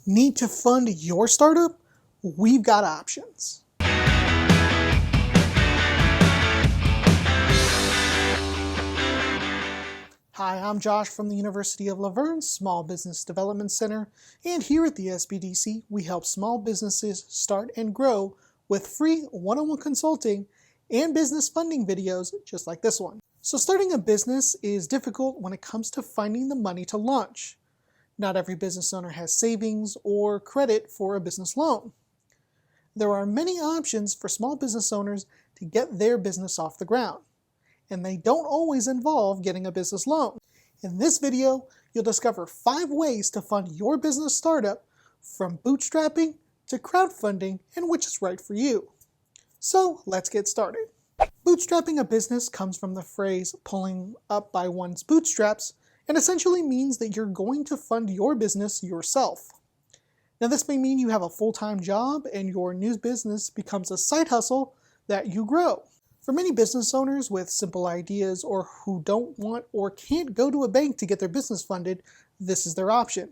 Need to fund your startup? We've got options. Hi, I'm Josh from the University of La Verne's Small Business Development Center, and here at the SBDC, we help small businesses start and grow with free one-on-one consulting and business funding videos just like this one. So starting a business is difficult when it comes to finding the money to launch. Not every business owner has savings or credit for a business loan. There are many options for small business owners to get their business off the ground, and they don't always involve getting a business loan. In this video, you'll discover 5 ways to fund your business startup, from bootstrapping to crowdfunding, and which is right for you. So let's get started. Bootstrapping a business comes from the phrase pulling up by one's bootstraps, and essentially means that you're going to fund your business yourself. Now this may mean you have a full-time job and your new business becomes a side hustle that you grow. For many business owners with simple ideas or who don't want or can't go to a bank to get their business funded, this is their option.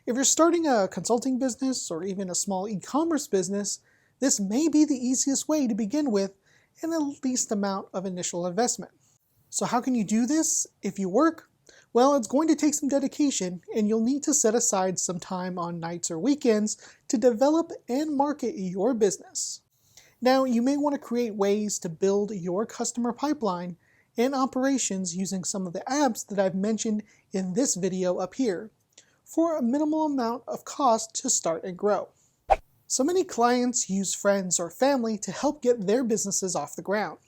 If you're starting a consulting business or even a small e-commerce business, this may be the easiest way to begin with and the least amount of initial investment. So how can you do this if you work? Well, it's going to take some dedication, and you'll need to set aside some time on nights or weekends to develop and market your business. Now, you may want to create ways to build your customer pipeline and operations using some of the apps that I've mentioned in this video up here for a minimal amount of cost to start and grow. So many clients use friends or family to help get their businesses off the ground.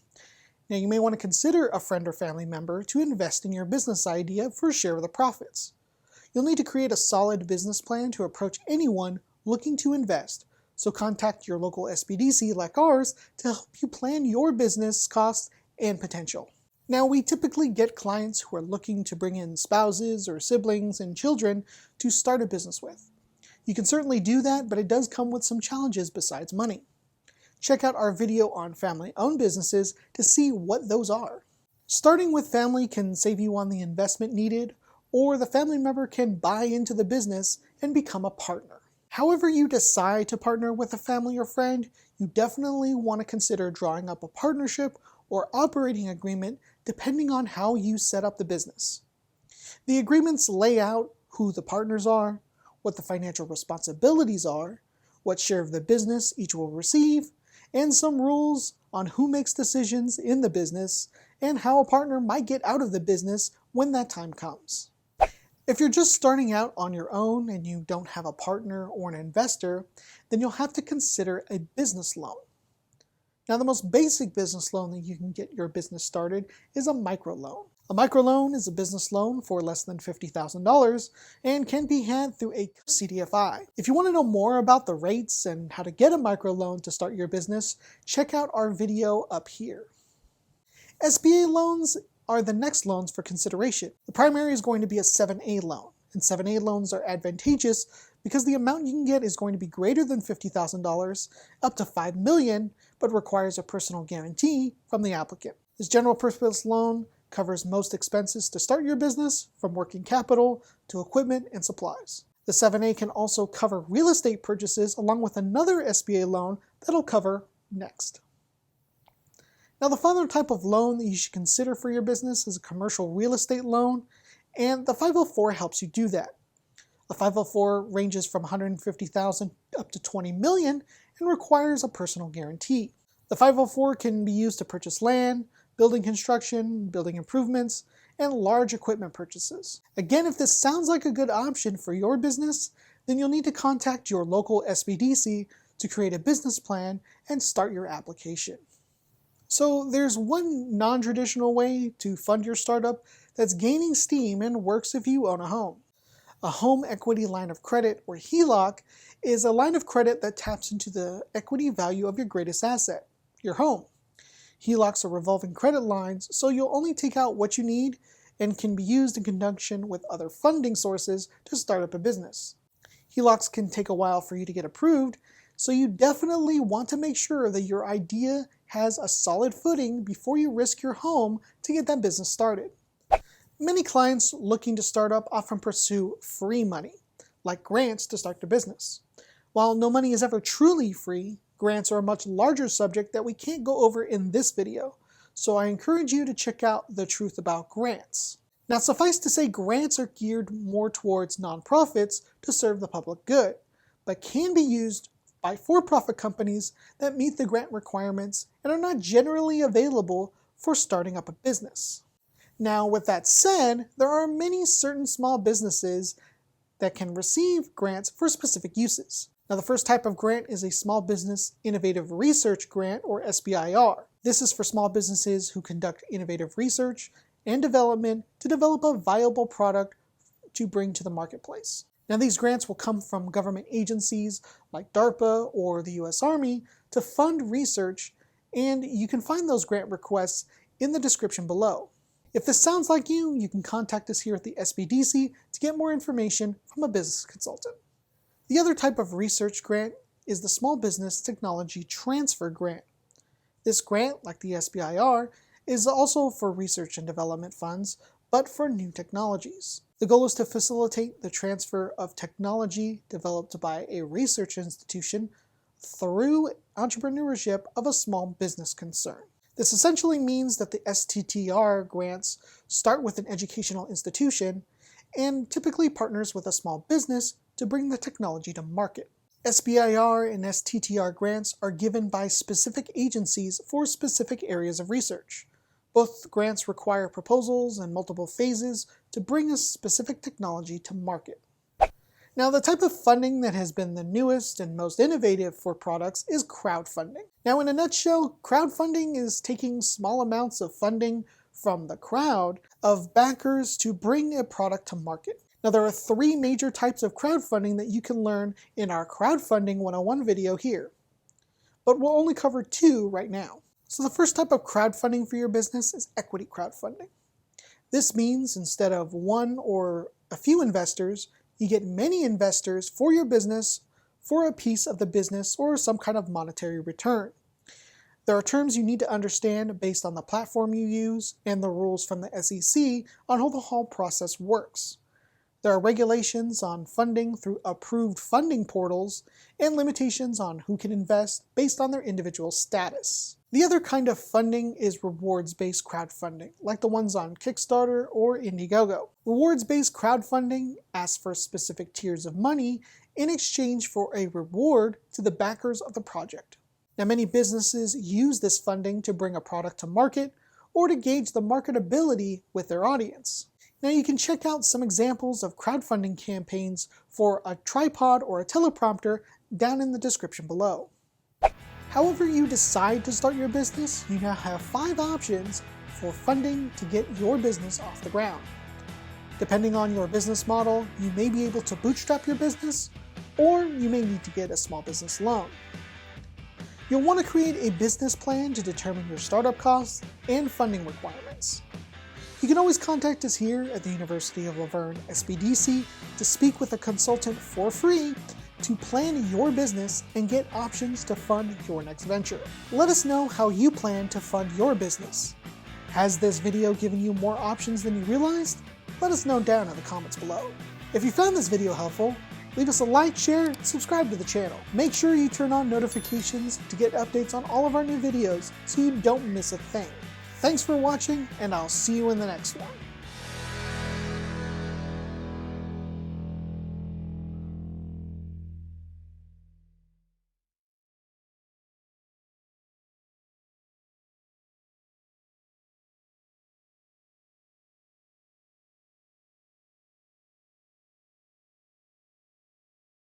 Now, you may want to consider a friend or family member to invest in your business idea for a share of the profits. You'll need to create a solid business plan to approach anyone looking to invest, so contact your local SBDC like ours to help you plan your business costs and potential. Now, we typically get clients who are looking to bring in spouses or siblings and children to start a business with. You can certainly do that, but it does come with some challenges besides money. Check out our video on family-owned businesses to see what those are. Starting with family can save you on the investment needed, or the family member can buy into the business and become a partner. However you decide to partner with a family or friend, you definitely want to consider drawing up a partnership or operating agreement depending on how you set up the business. The agreements lay out who the partners are, what the financial responsibilities are, what share of the business each will receive, and some rules on who makes decisions in the business and how a partner might get out of the business when that time comes. If you're just starting out on your own and you don't have a partner or an investor, then you'll have to consider a business loan. Now, the most basic business loan that you can get your business started is a microloan. A microloan is a business loan for less than $50,000 and can be had through a CDFI. If you want to know more about the rates and how to get a microloan to start your business, check out our video up here. SBA loans are the next loans for consideration. The primary is going to be a 7A loan, and 7A loans are advantageous because the amount you can get is going to be greater than $50,000, up to $5 million, but requires a personal guarantee from the applicant. This general purpose loan covers most expenses to start your business, from working capital to equipment and supplies. The 7A can also cover real estate purchases along with another SBA loan that'll cover next. Now, the final type of loan that you should consider for your business is a commercial real estate loan, and the 504 helps you do that. A 504 ranges from $150,000 up to $20 million and requires a personal guarantee. The 504 can be used to purchase land, building construction, building improvements, and large equipment purchases. Again, if this sounds like a good option for your business, then you'll need to contact your local SBDC to create a business plan and start your application. So there's one non-traditional way to fund your startup that's gaining steam and works if you own a home. A home equity line of credit, or HELOC, is a line of credit that taps into the equity value of your greatest asset, your home. HELOCs are revolving credit lines, so you'll only take out what you need and can be used in conjunction with other funding sources to start up a business. HELOCs can take a while for you to get approved, so you definitely want to make sure that your idea has a solid footing before you risk your home to get that business started. Many clients looking to start up often pursue free money, like grants to start your business. While no money is ever truly free, grants are a much larger subject that we can't go over in this video, so I encourage you to check out The Truth About Grants. Now, suffice to say, grants are geared more towards nonprofits to serve the public good, but can be used by for-profit companies that meet the grant requirements and are not generally available for starting up a business. Now, with that said, there are many certain small businesses that can receive grants for specific uses. Now, the first type of grant is a Small Business Innovative Research Grant, or SBIR. This is for small businesses who conduct innovative research and development to develop a viable product to bring to the marketplace. Now, these grants will come from government agencies like DARPA or the US Army to fund research, and you can find those grant requests in the description below. If this sounds like you, you can contact us here at the SBDC to get more information from a business consultant. The other type of research grant is the Small Business Technology Transfer Grant. This grant, like the SBIR, is also for research and development funds, but for new technologies. The goal is to facilitate the transfer of technology developed by a research institution through entrepreneurship of a small business concern. This essentially means that the STTR grants start with an educational institution and typically partners with a small business to bring the technology to market. SBIR and STTR grants are given by specific agencies for specific areas of research. Both grants require proposals and multiple phases to bring a specific technology to market. Now, the type of funding that has been the newest and most innovative for products is crowdfunding. Now, in a nutshell, crowdfunding is taking small amounts of funding from the crowd of backers to bring a product to market. Now, there are 3 major types of crowdfunding that you can learn in our Crowdfunding 101 video here, but we'll only cover 2 right now. So the first type of crowdfunding for your business is equity crowdfunding. This means instead of 1 or a few investors, you get many investors for your business for a piece of the business or some kind of monetary return. There are terms you need to understand based on the platform you use and the rules from the SEC on how the whole process works. There are regulations on funding through approved funding portals and limitations on who can invest based on their individual status. The other kind of funding is rewards-based crowdfunding, like the ones on Kickstarter or Indiegogo. Rewards-based crowdfunding asks for specific tiers of money in exchange for a reward to the backers of the project. Now, many businesses use this funding to bring a product to market or to gauge the marketability with their audience. Now, you can check out some examples of crowdfunding campaigns for a tripod or a teleprompter down in the description below. However you decide to start your business, you now have 5 options for funding to get your business off the ground. Depending on your business model, you may be able to bootstrap your business, or you may need to get a small business loan. You'll want to create a business plan to determine your startup costs and funding requirements. You can always contact us here at the University of La Verne SBDC to speak with a consultant for free to plan your business and get options to fund your next venture. Let us know how you plan to fund your business. Has this video given you more options than you realized? Let us know down in the comments below. If you found this video helpful, leave us a like, share, and subscribe to the channel. Make sure you turn on notifications to get updates on all of our new videos so you don't miss a thing. Thanks for watching, and I'll see you in the next one.